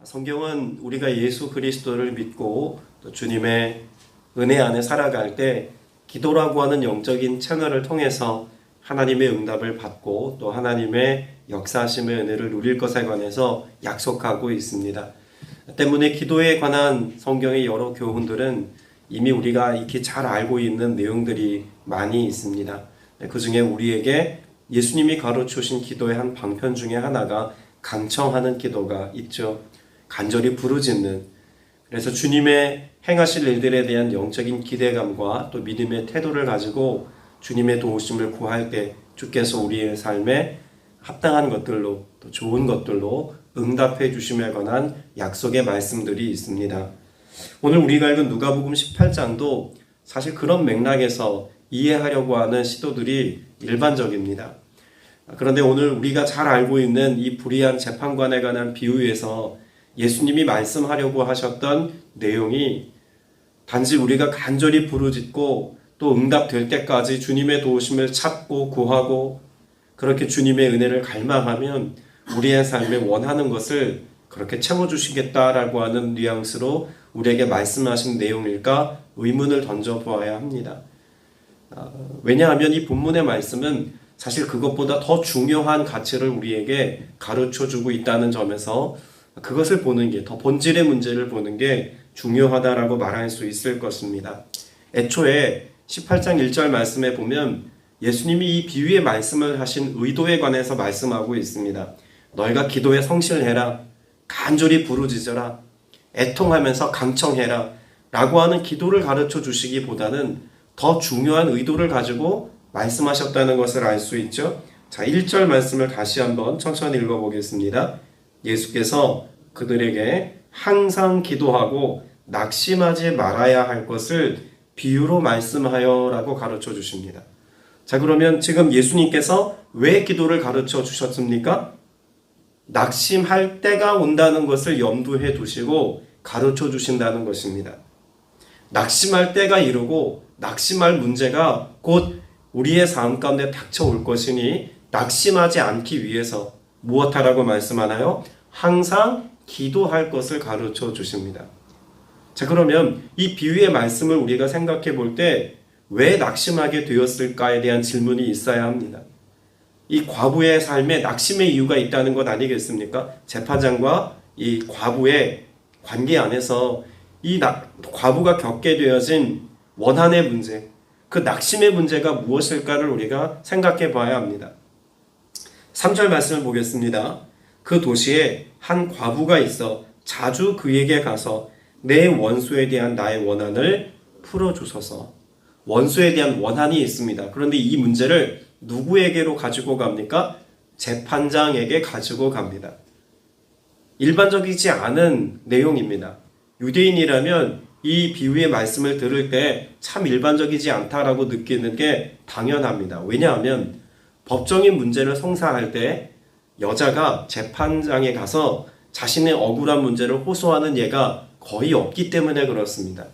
성경은 우리가 예수 그리스도를 믿고 또 주님의 은혜 안에 살아갈 때 기도라고 하는 영적인 채널을 통해서 하나님의 응답을 받고 또 하나님의 역사하심의 은혜를 누릴 것에 관해서 약속하고 있습니다. 때문에 기도에 관한 성경의 여러 교훈들은 이미 우리가 익히 잘 알고 있는 내용들이 많이 있습니다. 그 중에 우리에게 예수님이 가르쳐주신 기도의 한 방편 중에 하나가 간청하는 기도가 있죠. 간절히 부르짖는, 그래서 주님의 행하실 일들에 대한 영적인 기대감과 또 믿음의 태도를 가지고 주님의 도우심을 구할 때 주께서 우리의 삶에 합당한 것들로 또 좋은 것들로 응답해 주심에 관한 약속의 말씀들이 있습니다. 오늘 우리가 읽은 누가복음 18장도 사실 그런 맥락에서 이해하려고 하는 시도들이 일반적입니다. 그런데 오늘 우리가 잘 알고 있는 이 불의한 재판관에 관한 비유에서 예수님이 말씀하려고 하셨던 내용이 단지 우리가 간절히 부르짖고 또 응답될 때까지 주님의 도우심을 찾고 구하고 그렇게 주님의 은혜를 갈망하면 우리의 삶에 원하는 것을 그렇게 채워주시겠다라고 하는 뉘앙스로 우리에게 말씀하신 내용일까 의문을 던져보아야 합니다. 왜냐하면 이 본문의 말씀은 사실 그것보다 더 중요한 가치를 우리에게 가르쳐주고 있다는 점에서 그것을 보는 게, 더 본질의 문제를 보는 게 중요하다라고 말할 수 있을 것입니다. 애초에 18장 1절 말씀에 보면 예수님이 이 비유의 말씀을 하신 의도에 관해서 말씀하고 있습니다. 너희가 기도에 성실해라, 간절히 부르짖어라, 애통하면서 강청해라 라고 하는 기도를 가르쳐 주시기보다는 더 중요한 의도를 가지고 말씀하셨다는 것을 알 수 있죠. 자, 1절 말씀을 다시 한번 천천히 읽어보겠습니다. 예수께서 그들에게 항상 기도하고 낙심하지 말아야 할 것을 비유로 말씀하여 라고 가르쳐 주십니다. 자, 그러면 지금 예수님께서 왜 기도를 가르쳐 주셨습니까? 낙심할 때가 온다는 것을 염두에 두시고 가르쳐 주신다는 것입니다. 낙심할 때가 이르고 낙심할 문제가 곧 우리의 삶 가운데 닥쳐올 것이니 낙심하지 않기 위해서 무엇하라고 말씀하나요? 항상 기도할 것을 가르쳐 주십니다. 자, 그러면 이 비유의 말씀을 우리가 생각해 볼 때 왜 낙심하게 되었을까에 대한 질문이 있어야 합니다. 이 과부의 삶에 낙심의 이유가 있다는 것 아니겠습니까? 재판장과 이 과부의 관계 안에서 이 과부가 겪게 되어진 원한의 문제, 그 낙심의 문제가 무엇일까를 우리가 생각해 봐야 합니다. 3절 말씀을 보겠습니다. 그 도시에 한 과부가 있어 자주 그에게 가서 내 원수에 대한 나의 원한을 풀어주소서. 원수에 대한 원한이 있습니다. 그런데 이 문제를 누구에게로 가지고 갑니까? 재판장에게 가지고 갑니다. 일반적이지 않은 내용입니다. 유대인이라면 이 비유의 말씀을 들을 때 참 일반적이지 않다라고 느끼는 게 당연합니다. 왜냐하면 법정의 문제를 송사할 때 여자가 재판장에 가서 자신의 억울한 문제를 호소하는 예가 거의 없기 때문에 그렇습니다.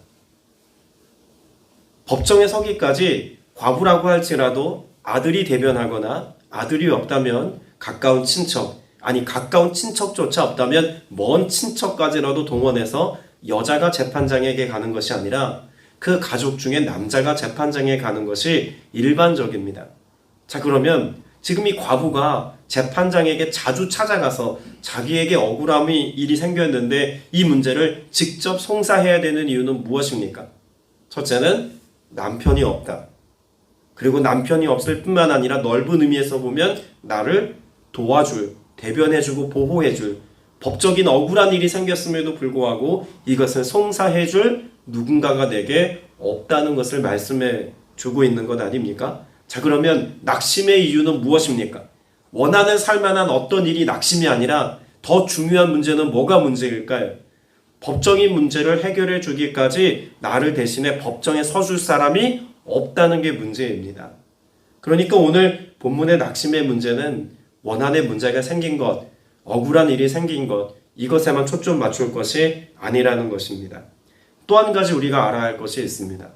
법정에 서기까지 과부라고 할지라도 아들이 대변하거나 아들이 없다면 가까운 친척, 아니 가까운 친척조차 없다면 먼 친척까지라도 동원해서 여자가 재판장에게 가는 것이 아니라 그 가족 중에 남자가 재판장에 가는 것이 일반적입니다. 자, 그러면 지금 이 과부가 재판장에게 자주 찾아가서 자기에게 억울함이 일이 생겼는데 이 문제를 직접 송사해야 되는 이유는 무엇입니까? 첫째는 남편이 없다. 그리고 남편이 없을 뿐만 아니라 넓은 의미에서 보면 나를 도와줄, 대변해주고 보호해줄 법적인 억울한 일이 생겼음에도 불구하고 이것을 송사해줄 누군가가 내게 없다는 것을 말씀해 주고 있는 것 아닙니까? 자, 그러면 낙심의 이유는 무엇입니까? 원하는 살만한 어떤 일이 낙심이 아니라 더 중요한 문제는 뭐가 문제일까요? 법적인 문제를 해결해 주기까지 나를 대신해 법정에 서줄 사람이 없다는 게 문제입니다. 그러니까 오늘 본문의 낙심의 문제는 원한의 문제가 생긴 것, 억울한 일이 생긴 것, 이것에만 초점 맞출 것이 아니라는 것입니다. 또 한 가지 우리가 알아야 할 것이 있습니다.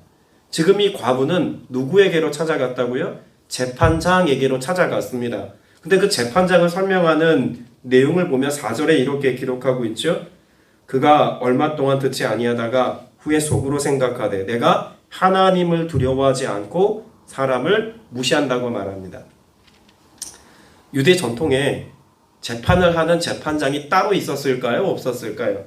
지금 이 과부는 누구에게로 찾아갔다고요? 재판장에게로 찾아갔습니다. 근데 그 재판장을 설명하는 내용을 보면 4절에 이렇게 기록하고 있죠. 그가 얼마 동안 듣지 아니하다가 후에 속으로 생각하되 내가 하나님을 두려워하지 않고 사람을 무시한다고 말합니다. 유대 전통에 재판을 하는 재판장이 따로 있었을까요? 없었을까요?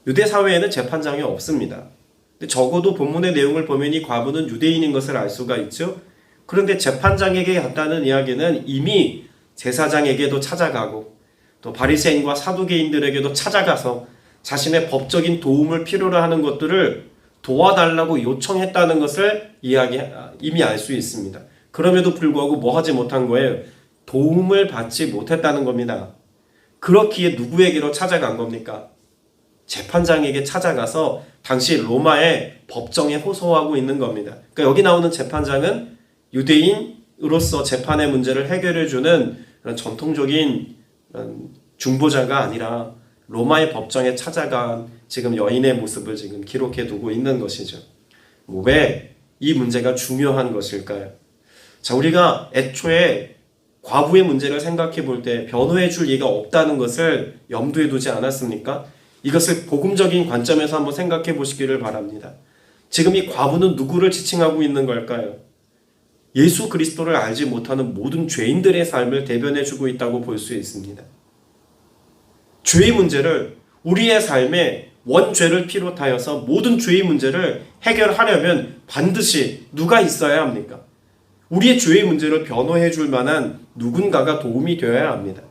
유대 사회에는 재판장이 없습니다. 근데 적어도 본문의 내용을 보면 이 과부는 유대인인 것을 알 수가 있죠. 그런데 재판장에게 갔다는 이야기는 이미 제사장에게도 찾아가고 또 바리새인과 사두개인들에게도 찾아가서 자신의 법적인 도움을 필요로 하는 것들을 도와달라고 요청했다는 것을 이미 알 수 있습니다. 그럼에도 불구하고 뭐 하지 못한 거예요? 도움을 받지 못했다는 겁니다. 그렇기에 누구에게로 찾아간 겁니까? 재판장에게 찾아가서 당시 로마의 법정에 호소하고 있는 겁니다. 그러니까 여기 나오는 재판장은 유대인으로서 재판의 문제를 해결해주는 그런 전통적인 중보자가 아니라 로마의 법정에 찾아간 지금 여인의 모습을 지금 기록해 두고 있는 것이죠. 왜 이 문제가 중요한 것일까요? 자, 우리가 애초에 과부의 문제를 생각해 볼 때 변호해 줄 리가 없다는 것을 염두에 두지 않았습니까? 이것을 복음적인 관점에서 한번 생각해 보시기를 바랍니다. 지금 이 과부는 누구를 지칭하고 있는 걸까요? 예수 그리스도를 알지 못하는 모든 죄인들의 삶을 대변해 주고 있다고 볼 수 있습니다. 죄의 문제를 우리의 삶에 원죄를 비롯하여서 모든 죄의 문제를 해결하려면 반드시 누가 있어야 합니까? 우리의 죄의 문제를 변호해 줄 만한 누군가가 도움이 되어야 합니다.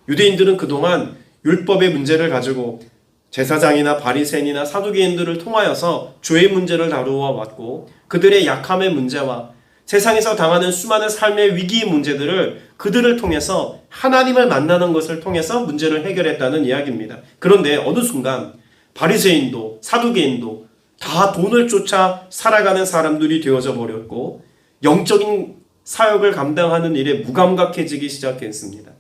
유대인들은 그동안 율법의 문제를 가지고 제사장이나 바리새인이나 사두개인들을 통하여서 죄의 문제를 다루어 왔고 그들의 약함의 문제와 세상에서 당하는 수많은 삶의 위기의 문제들을 그들을 통해서 하나님을 만나는 것을 통해서 문제를 해결했다는 이야기입니다. 그런데 어느 순간 바리새인도 사두개인도 다 돈을 쫓아 살아가는 사람들이 되어져 버렸고 영적인 사역을 감당하는 일에 무감각해지기 시작했습니다.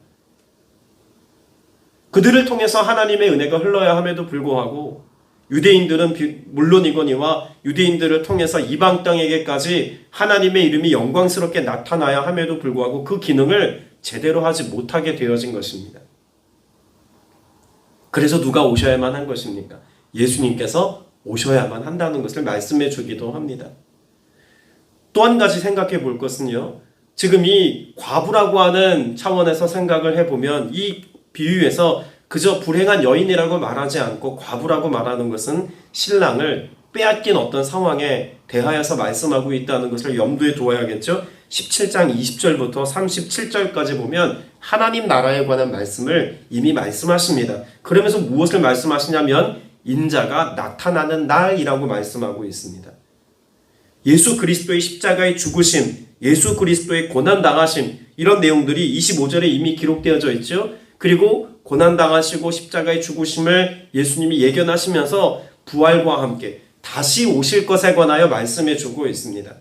그들을 통해서 하나님의 은혜가 흘러야 함에도 불구하고 유대인들은 물론이거니와 유대인들을 통해서 이방 땅에게까지 하나님의 이름이 영광스럽게 나타나야 함에도 불구하고 그 기능을 제대로 하지 못하게 되어진 것입니다. 그래서 누가 오셔야만 한 것입니까? 예수님께서 오셔야만 한다는 것을 말씀해 주기도 합니다. 또 한 가지 생각해 볼 것은요. 지금 이 과부라고 하는 차원에서 생각을 해보면 이 비유에서 그저 불행한 여인이라고 말하지 않고 과부라고 말하는 것은 신랑을 빼앗긴 어떤 상황에 대하여서 말씀하고 있다는 것을 염두에 두어야겠죠. 17장 20절부터 37절까지 보면 하나님 나라에 관한 말씀을 이미 말씀하십니다. 그러면서 무엇을 말씀하시냐면 인자가 나타나는 날이라고 말씀하고 있습니다. 예수 그리스도의 십자가의 죽으심, 예수 그리스도의 고난당하심 이런 내용들이 25절에 이미 기록되어져 있죠. 그리고 고난당하시고 십자가의 죽으심을 예수님이 예견하시면서 부활과 함께 다시 오실 것에 관하여 말씀해 주고 있습니다.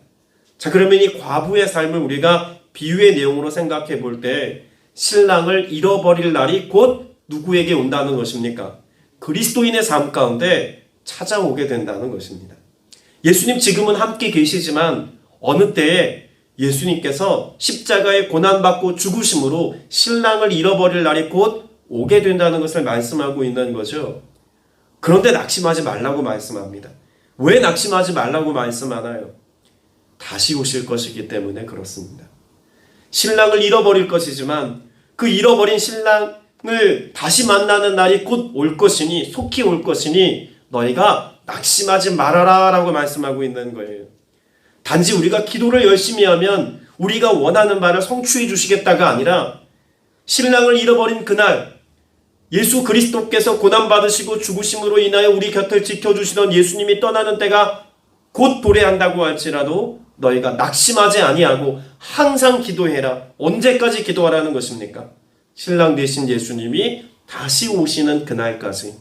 자, 그러면 이 과부의 삶을 우리가 비유의 내용으로 생각해 볼 때 신랑을 잃어버릴 날이 곧 누구에게 온다는 것입니까? 그리스도인의 삶 가운데 찾아오게 된다는 것입니다. 예수님 지금은 함께 계시지만 어느 때에 예수님께서 십자가에 고난받고 죽으심으로 신랑을 잃어버릴 날이 곧 오게 된다는 것을 말씀하고 있는 거죠. 그런데 낙심하지 말라고 말씀합니다. 왜 낙심하지 말라고 말씀하나요? 다시 오실 것이기 때문에 그렇습니다. 신랑을 잃어버릴 것이지만 그 잃어버린 신랑을 다시 만나는 날이 곧 올 것이니 속히 올 것이니 너희가 낙심하지 말아라 라고 말씀하고 있는 거예요. 단지 우리가 기도를 열심히 하면 우리가 원하는 바를 성취해 주시겠다가 아니라 신랑을 잃어버린 그날 예수 그리스도께서 고난받으시고 죽으심으로 인하여 우리 곁을 지켜주시던 예수님이 떠나는 때가 곧 도래한다고 할지라도 너희가 낙심하지 아니하고 항상 기도해라. 언제까지 기도하라는 것입니까? 신랑 되신 예수님이 다시 오시는 그날까지,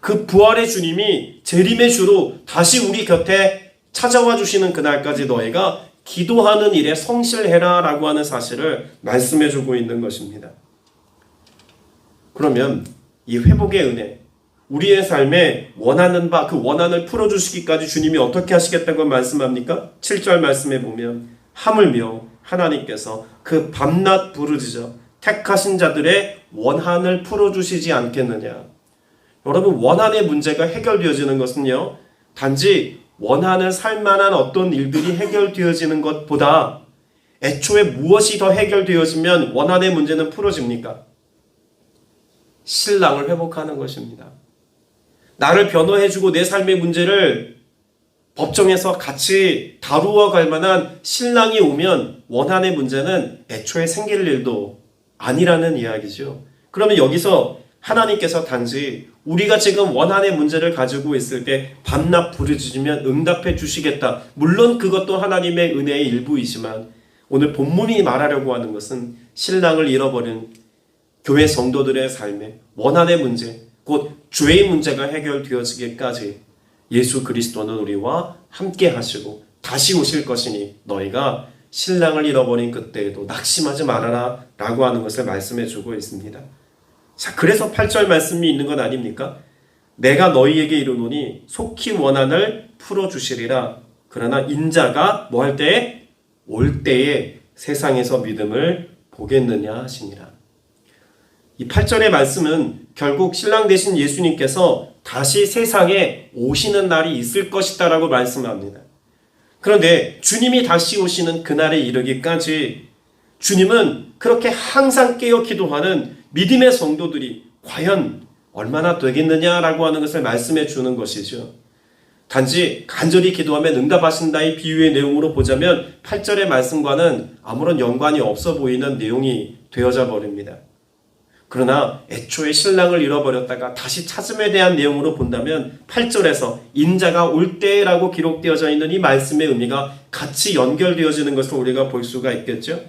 그 부활의 주님이 재림의 주로 다시 우리 곁에 찾아와 주시는 그날까지 너희가 기도하는 일에 성실해라 라고 하는 사실을 말씀해 주고 있는 것입니다. 그러면 이 회복의 은혜, 우리의 삶에 원하는 바, 그 원한을 풀어주시기까지 주님이 어떻게 하시겠다고 말씀합니까? 7절 말씀에 보면 하물며 하나님께서 그 밤낮 부르짖어 택하신 자들의 원한을 풀어주시지 않겠느냐. 여러분, 원한의 문제가 해결되어지는 것은요, 단지 원한을 살 만한 어떤 일들이 해결되어지는 것보다 애초에 무엇이 더 해결되어지면 원한의 문제는 풀어집니까? 신랑을 회복하는 것입니다. 나를 변호해주고 내 삶의 문제를 법정에서 같이 다루어 갈 만한 신랑이 오면 원한의 문제는 애초에 생길 일도 아니라는 이야기죠. 그러면 여기서 하나님께서 단지 우리가 지금 원한의 문제를 가지고 있을 때 밤낮 부르짖으면 응답해 주시겠다. 물론 그것도 하나님의 은혜의 일부이지만 오늘 본문이 말하려고 하는 것은 신랑을 잃어버린 교회 성도들의 삶에 원한의 문제, 곧 죄의 문제가 해결되어지기까지 예수 그리스도는 우리와 함께 하시고 다시 오실 것이니 너희가 신랑을 잃어버린 그때에도 낙심하지 말아라 라고 하는 것을 말씀해 주고 있습니다. 자, 그래서 8절 말씀이 있는 것 아닙니까? 내가 너희에게 이르노니 속히 원한을 풀어주시리라. 그러나 인자가 뭐 할 때에? 올 때에 세상에서 믿음을 보겠느냐 하시니라. 이 8절의 말씀은 결국 신랑 되신 예수님께서 다시 세상에 오시는 날이 있을 것이다 라고 말씀합니다. 그런데 주님이 다시 오시는 그날에 이르기까지 주님은 그렇게 항상 깨어 기도하는 믿음의 성도들이 과연 얼마나 되겠느냐라고 하는 것을 말씀해 주는 것이죠. 단지 간절히 기도하면 응답하신다의 비유의 내용으로 보자면 8절의 말씀과는 아무런 연관이 없어 보이는 내용이 되어져 버립니다. 그러나 애초에 신랑을 잃어버렸다가 다시 찾음에 대한 내용으로 본다면 8절에서 인자가 올 때라고 기록되어져 있는 이 말씀의 의미가 같이 연결되어지는 것을 우리가 볼 수가 있겠죠.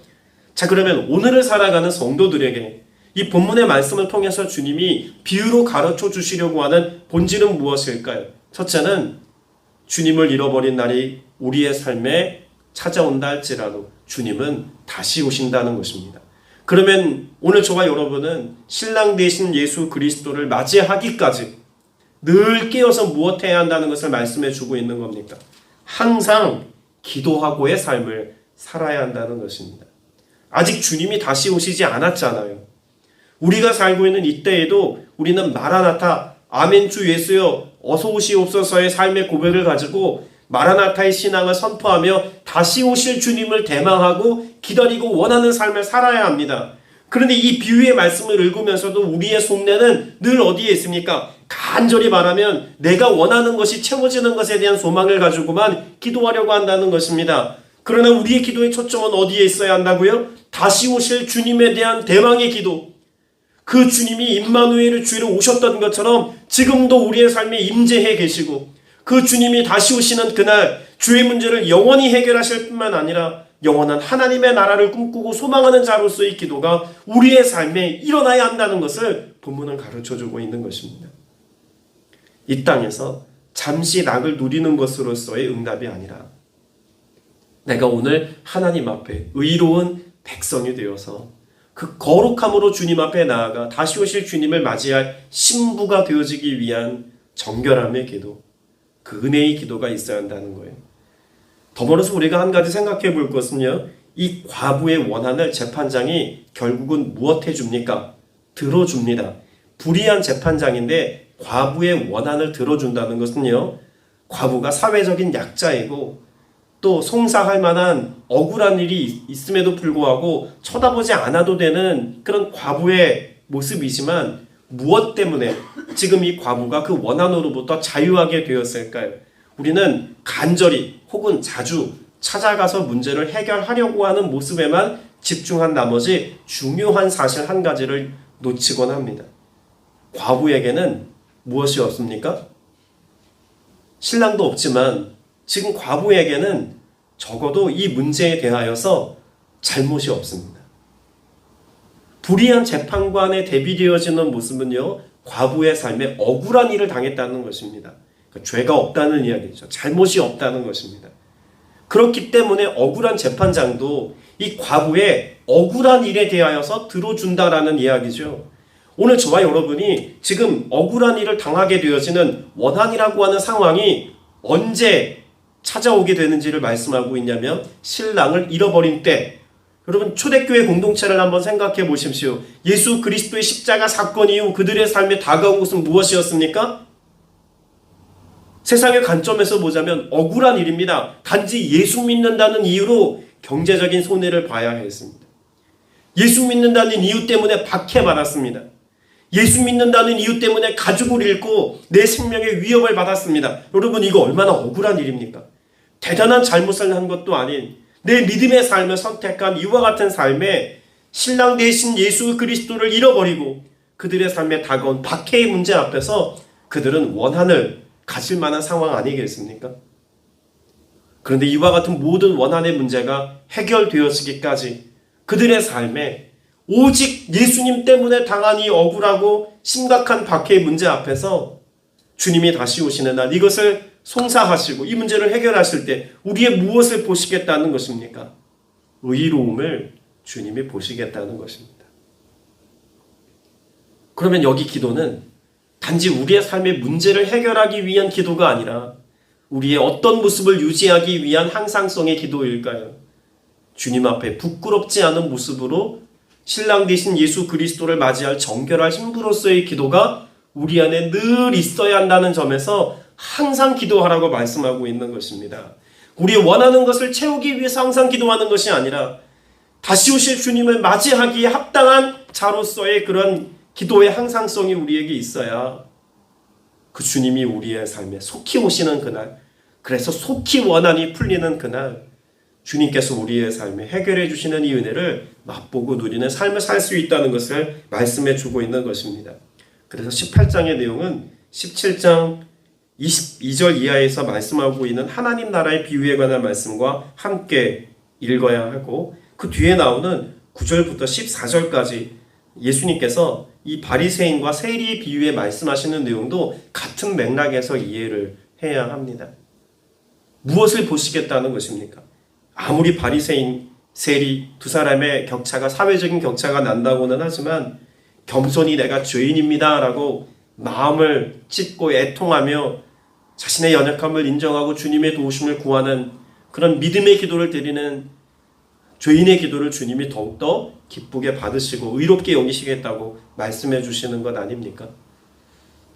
자, 그러면 오늘을 살아가는 성도들에게 이 본문의 말씀을 통해서 주님이 비유로 가르쳐 주시려고 하는 본질은 무엇일까요? 첫째는 주님을 잃어버린 날이 우리의 삶에 찾아온다 할지라도 주님은 다시 오신다는 것입니다. 그러면 오늘 저와 여러분은 신랑 되신 예수 그리스도를 맞이하기까지 늘 깨어서 무엇해야 한다는 것을 말씀해 주고 있는 겁니까? 항상 기도하고의 삶을 살아야 한다는 것입니다. 아직 주님이 다시 오시지 않았잖아요. 우리가 살고 있는 이때에도 우리는 마라나타, 아멘 주 예수여 어서 오시옵소서의 삶의 고백을 가지고 마라나타의 신앙을 선포하며 다시 오실 주님을 대망하고 기다리고 원하는 삶을 살아야 합니다. 그런데 이 비유의 말씀을 읽으면서도 우리의 속내는 늘 어디에 있습니까? 간절히 말하면 내가 원하는 것이 채워지는 것에 대한 소망을 가지고만 기도하려고 한다는 것입니다. 그러나 우리의 기도의 초점은 어디에 있어야 한다고요? 다시 오실 주님에 대한 대망의 기도. 그 주님이 임마누엘을 주로 오셨던 것처럼 지금도 우리의 삶에 임재해 계시고 그 주님이 다시 오시는 그날 주의 문제를 영원히 해결하실 뿐만 아니라 영원한 하나님의 나라를 꿈꾸고 소망하는 자로서의 기도가 우리의 삶에 일어나야 한다는 것을 본문은 가르쳐주고 있는 것입니다. 이 땅에서 잠시 낙을 누리는 것으로서의 응답이 아니라 내가 오늘 하나님 앞에 의로운 백성이 되어서 그 거룩함으로 주님 앞에 나아가 다시 오실 주님을 맞이할 신부가 되어지기 위한 정결함의 기도, 그 은혜의 기도가 있어야 한다는 거예요. 더불어서 우리가 한 가지 생각해 볼 것은요, 이 과부의 원한을 재판장이 결국은 무엇 해줍니까? 들어줍니다. 불의한 재판장인데 과부의 원한을 들어준다는 것은요, 과부가 사회적인 약자이고 또 송사할 만한 억울한 일이 있음에도 불구하고 쳐다보지 않아도 되는 그런 과부의 모습이지만 무엇 때문에 지금 이 과부가 그 원한으로부터 자유하게 되었을까요? 우리는 간절히 혹은 자주 찾아가서 문제를 해결하려고 하는 모습에만 집중한 나머지 중요한 사실 한 가지를 놓치곤 합니다. 과부에게는 무엇이 없습니까? 신랑도 없지만 지금 과부에게는 적어도 이 문제에 대하여서 잘못이 없습니다. 불의한 재판관에 대비되어지는 모습은요, 과부의 삶에 억울한 일을 당했다는 것입니다. 그러니까 죄가 없다는 이야기죠. 잘못이 없다는 것입니다. 그렇기 때문에 억울한 재판장도 이 과부의 억울한 일에 대하여서 들어준다라는 이야기죠. 오늘 저와 여러분이 지금 억울한 일을 당하게 되어지는 원한이라고 하는 상황이 언제 찾아오게 되는지를 말씀하고 있냐면 신랑을 잃어버린 때, 여러분, 초대교회 공동체를 한번 생각해 보십시오. 예수 그리스도의 십자가 사건 이후 그들의 삶에 다가온 것은 무엇이었습니까? 세상의 관점에서 보자면 억울한 일입니다. 단지 예수 믿는다는 이유로 경제적인 손해를 봐야 했습니다. 예수 믿는다는 이유 때문에 박해받았습니다. 예수 믿는다는 이유 때문에 가족을 잃고 내 생명의 위협을 받았습니다. 여러분, 이거 얼마나 억울한 일입니까? 대단한 잘못을 한 것도 아닌 내 믿음의 삶을 선택한 이와 같은 삶에 신랑 되신 예수 그리스도를 잃어버리고 그들의 삶에 다가온 박해의 문제 앞에서 그들은 원한을 가질 만한 상황 아니겠습니까? 그런데 이와 같은 모든 원한의 문제가 해결되어지기까지 그들의 삶에 오직 예수님 때문에 당한 이 억울하고 심각한 박해의 문제 앞에서 주님이 다시 오시는 날 이것을 송사하시고 이 문제를 해결하실 때 우리의 무엇을 보시겠다는 것입니까? 의로움을 주님이 보시겠다는 것입니다. 그러면 여기 기도는 단지 우리의 삶의 문제를 해결하기 위한 기도가 아니라 우리의 어떤 모습을 유지하기 위한 항상성의 기도일까요? 주님 앞에 부끄럽지 않은 모습으로 신랑 되신 예수 그리스도를 맞이할 정결한 신부로서의 기도가 우리 안에 늘 있어야 한다는 점에서 항상 기도하라고 말씀하고 있는 것입니다. 우리 원하는 것을 채우기 위해서 항상 기도하는 것이 아니라 다시 오실 주님을 맞이하기에 합당한 자로서의 그런 기도의 항상성이 우리에게 있어야 그 주님이 우리의 삶에 속히 오시는 그날, 그래서 속히 원한이 풀리는 그날 주님께서 우리의 삶에 해결해 주시는 이 은혜를 맛보고 누리는 삶을 살 수 있다는 것을 말씀해 주고 있는 것입니다. 그래서 18장의 내용은 17장 22절 이하에서 말씀하고 있는 하나님 나라의 비유에 관한 말씀과 함께 읽어야 하고 그 뒤에 나오는 9절부터 14절까지 예수님께서 이 바리새인과 세리 비유에 말씀하시는 내용도 같은 맥락에서 이해를 해야 합니다. 무엇을 보시겠다는 것입니까? 아무리 바리새인, 세리 두 사람의 격차가 사회적인 격차가 난다고는 하지만 겸손히 내가 죄인입니다 라고 마음을 찢고 애통하며 자신의 연약함을 인정하고 주님의 도우심을 구하는 그런 믿음의 기도를 드리는 죄인의 기도를 주님이 더욱더 기쁘게 받으시고 의롭게 여기시겠다고 말씀해 주시는 것 아닙니까?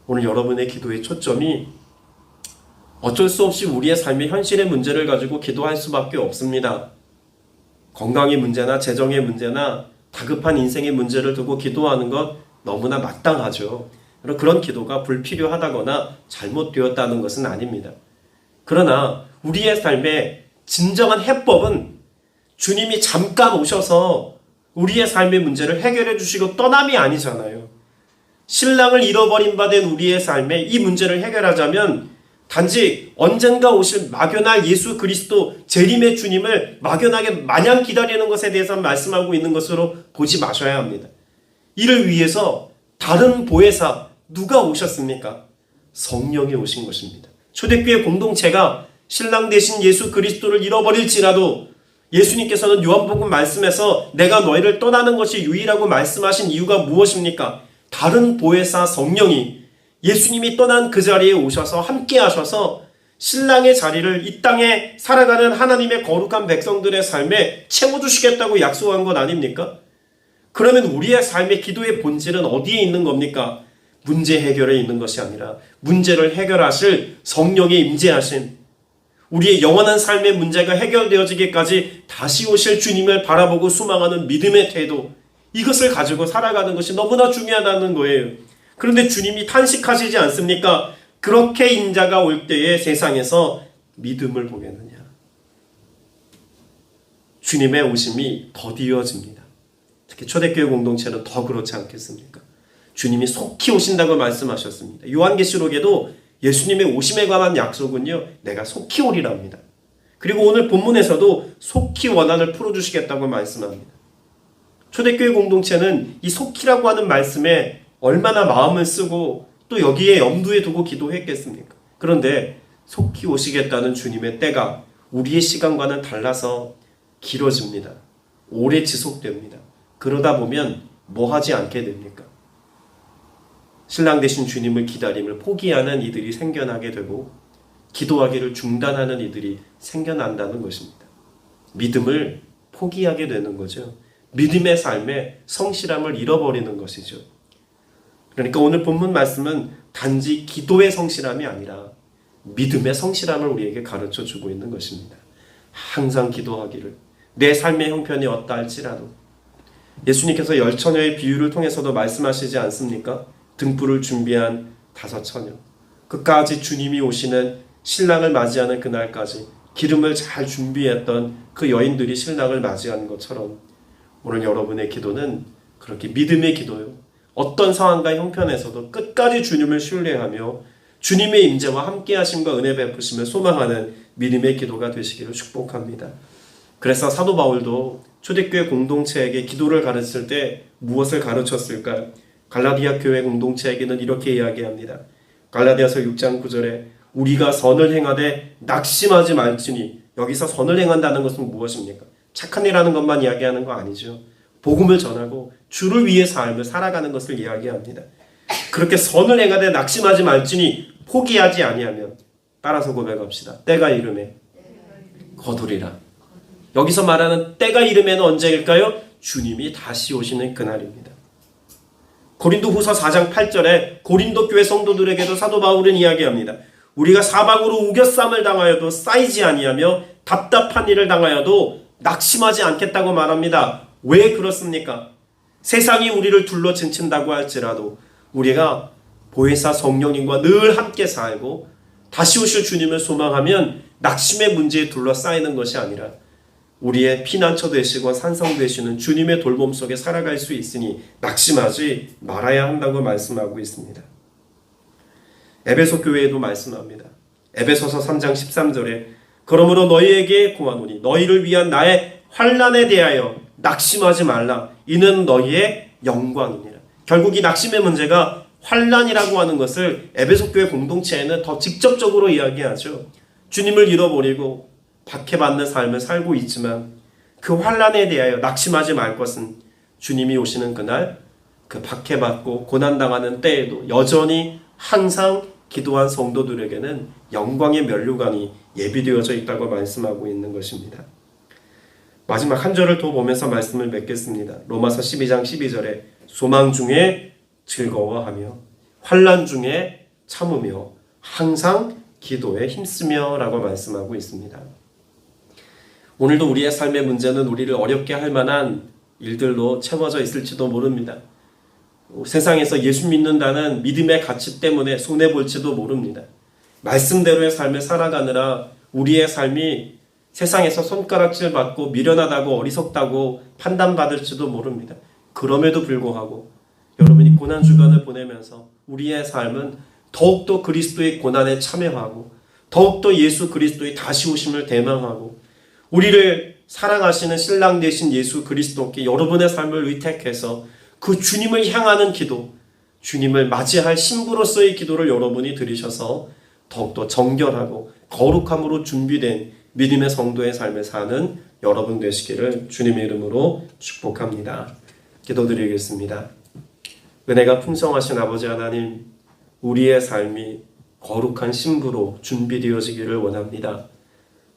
오늘 여러분의 기도의 초점이 어쩔 수 없이 우리의 삶의 현실의 문제를 가지고 기도할 수밖에 없습니다. 건강의 문제나 재정의 문제나 다급한 인생의 문제를 두고 기도하는 것 너무나 마땅하죠. 그런 기도가 불필요하다거나 잘못되었다는 것은 아닙니다. 그러나 우리의 삶의 진정한 해법은 주님이 잠깐 오셔서 우리의 삶의 문제를 해결해 주시고 떠남이 아니잖아요. 신랑을 잃어버린 바 된 우리의 삶에 이 문제를 해결하자면 단지 언젠가 오실 막연할 예수 그리스도 재림의 주님을 막연하게 마냥 기다리는 것에 대해서 말씀하고 있는 것으로 보지 마셔야 합니다. 이를 위해서 다른 보혜사 누가 오셨습니까? 성령이 오신 것입니다. 초대교회 공동체가 신랑 되신 예수 그리스도를 잃어버릴지라도 예수님께서는 요한복음 말씀에서 내가 너희를 떠나는 것이 유일하고 말씀하신 이유가 무엇입니까? 다른 보혜사 성령이 예수님이 떠난 그 자리에 오셔서 함께 하셔서 신랑의 자리를 이 땅에 살아가는 하나님의 거룩한 백성들의 삶에 채워주시겠다고 약속한 것 아닙니까? 그러면 우리의 삶의 기도의 본질은 어디에 있는 겁니까? 문제 해결에 있는 것이 아니라 문제를 해결하실 성령의 임재하심, 우리의 영원한 삶의 문제가 해결되어지기까지 다시 오실 주님을 바라보고 수망하는 믿음의 태도, 이것을 가지고 살아가는 것이 너무나 중요하다는 거예요. 그런데 주님이 탄식하시지 않습니까? 그렇게 인자가 올 때에 세상에서 믿음을 보겠느냐. 주님의 오심이 더디어집니다. 특히 초대교회 공동체는 더 그렇지 않겠습니까? 주님이 속히 오신다고 말씀하셨습니다. 요한계시록에도 예수님의 오심에 관한 약속은요, 내가 속히 오리랍니다. 그리고 오늘 본문에서도 속히 원한을 풀어주시겠다고 말씀합니다. 초대교회 공동체는 이 속히라고 하는 말씀에 얼마나 마음을 쓰고 또 여기에 염두에 두고 기도했겠습니까? 그런데 속히 오시겠다는 주님의 때가 우리의 시간과는 달라서 길어집니다. 오래 지속됩니다. 그러다 보면 뭐 하지 않게 됩니까? 신랑 되신 주님을 기다림을 포기하는 이들이 생겨나게 되고 기도하기를 중단하는 이들이 생겨난다는 것입니다. 믿음을 포기하게 되는 거죠. 믿음의 삶에 성실함을 잃어버리는 것이죠. 그러니까 오늘 본문 말씀은 단지 기도의 성실함이 아니라 믿음의 성실함을 우리에게 가르쳐 주고 있는 것입니다. 항상 기도하기를, 내 삶의 형편이 어떠할지라도. 예수님께서 10처녀의 비유를 통해서도 말씀하시지 않습니까? 등불을 준비한 5처녀, 끝까지 주님이 오시는 신랑을 맞이하는 그날까지 기름을 잘 준비했던 그 여인들이 신랑을 맞이하는 것처럼 오늘 여러분의 기도는 그렇게 믿음의 기도요, 어떤 상황과 형편에서도 끝까지 주님을 신뢰하며 주님의 임재와 함께 하심과 은혜 베푸심을 소망하는 믿음의 기도가 되시기를 축복합니다. 그래서 사도 바울도 초대교회 공동체에게 기도를 가르칠 때 무엇을 가르쳤을까요? 갈라디아 교회 공동체에게는 이렇게 이야기합니다. 갈라디아서 6장 9절에 우리가 선을 행하되 낙심하지 말지니, 여기서 선을 행한다는 것은 무엇입니까? 착한 일하는 것만 이야기하는 거 아니죠. 복음을 전하고 주를 위해 삶을 살아가는 것을 이야기합니다. 그렇게 선을 행하되 낙심하지 말지니 포기하지 아니하면, 따라서 고백합시다. 때가 이르매 거두리라. 여기서 말하는 때가 이르면 언제일까요? 주님이 다시 오시는 그날입니다. 고린도후서 4장 8절에 고린도 교회 성도들에게도 사도 바울은 이야기합니다. 우리가 사방으로 우겨쌈을 당하여도 쌓이지 아니하며 답답한 일을 당하여도 낙심하지 않겠다고 말합니다. 왜 그렇습니까? 세상이 우리를 둘러 진친다고 할지라도 우리가 보혜사 성령님과 늘 함께 살고 다시 오실 주님을 소망하면 낙심의 문제에 둘러싸이는 것이 아니라 우리의 피난처 되시고 산성 되시는 주님의 돌봄 속에 살아갈 수 있으니 낙심하지 말아야 한다고 말씀하고 있습니다. 에베소 교회에도 말씀합니다. 에베소서 3장 13절에 그러므로 너희에게 고하노니 너희를 위한 나의 환난에 대하여 낙심하지 말라. 이는 너희의 영광이니라. 결국 이 낙심의 문제가 환난이라고 하는 것을 에베소 교회 공동체에는 더 직접적으로 이야기하죠. 주님을 잃어버리고 박해받는 삶을 살고 있지만 그 환난에 대하여 낙심하지 말 것은 주님이 오시는 그날, 그 박해받고 고난당하는 때에도 여전히 항상 기도한 성도들에게는 영광의 면류관이 예비되어져 있다고 말씀하고 있는 것입니다. 마지막 한 절을 더 보면서 말씀을 맺겠습니다. 로마서 12장 12절에 소망 중에 즐거워하며 환난 중에 참으며 항상 기도에 힘쓰며 라고 말씀하고 있습니다. 오늘도 우리의 삶의 문제는 우리를 어렵게 할 만한 일들로 채워져 있을지도 모릅니다. 세상에서 예수 믿는다는 믿음의 가치 때문에 손해볼지도 모릅니다. 말씀대로의 삶을 살아가느라 우리의 삶이 세상에서 손가락질 받고 미련하다고 어리석다고 판단받을지도 모릅니다. 그럼에도 불구하고 여러분이 고난 주간을 보내면서 우리의 삶은 더욱더 그리스도의 고난에 참여하고 더욱더 예수 그리스도의 다시 오심을 대망하고 우리를 사랑하시는 신랑 되신 예수 그리스도께 여러분의 삶을 의택해서 그 주님을 향하는 기도, 주님을 맞이할 신부로서의 기도를 여러분이 드리셔서 더욱더 정결하고 거룩함으로 준비된 믿음의 성도의 삶을 사는 여러분 되시기를 주님의 이름으로 축복합니다. 기도드리겠습니다. 은혜가 풍성하신 아버지 하나님, 우리의 삶이 거룩한 신부로 준비되어지기를 원합니다.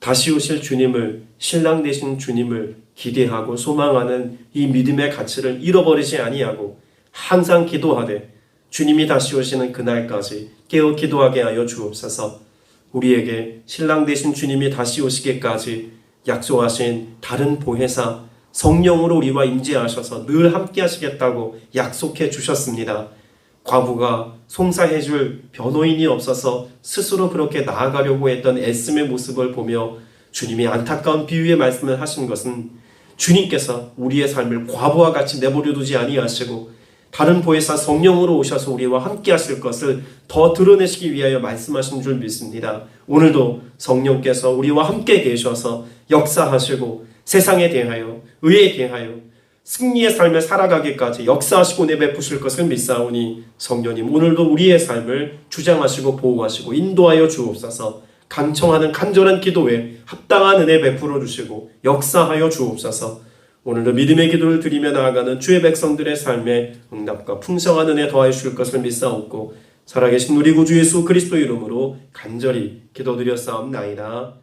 다시 오실 주님을, 신랑 되신 주님을 기대하고 소망하는 이 믿음의 가치를 잃어버리지 아니하고 항상 기도하되 주님이 다시 오시는 그날까지 깨어 기도하게 하여 주옵소서. 우리에게 신랑 되신 주님이 다시 오시기까지 약속하신 다른 보혜사 성령으로 우리와 임재하셔서 늘 함께 하시겠다고 약속해 주셨습니다. 과부가 송사해 줄 변호인이 없어서 스스로 그렇게 나아가려고 했던 애씀의 모습을 보며 주님이 안타까운 비유의 말씀을 하신 것은 주님께서 우리의 삶을 과부와 같이 내버려 두지 아니하시고 다른 보혜사 성령으로 오셔서 우리와 함께 하실 것을 더 드러내시기 위하여 말씀하신 줄 믿습니다. 오늘도 성령께서 우리와 함께 계셔서 역사하시고 세상에 대하여, 의에 대하여 승리의 삶을 살아가기까지 역사하시고 내베푸실 것을 믿사오니 성령님 오늘도 우리의 삶을 주장하시고 보호하시고 인도하여 주옵소서. 간청하는 간절한 기도에 합당한 은혜 베풀어 주시고 역사하여 주옵소서. 오늘도 믿음의 기도를 드리며 나아가는 주의 백성들의 삶에 응답과 풍성한 은혜 더하여 주실 것을 믿사옵고 살아계신 우리 구주 예수 그리스도 이름으로 간절히 기도드렸사옵나이다.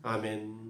아멘.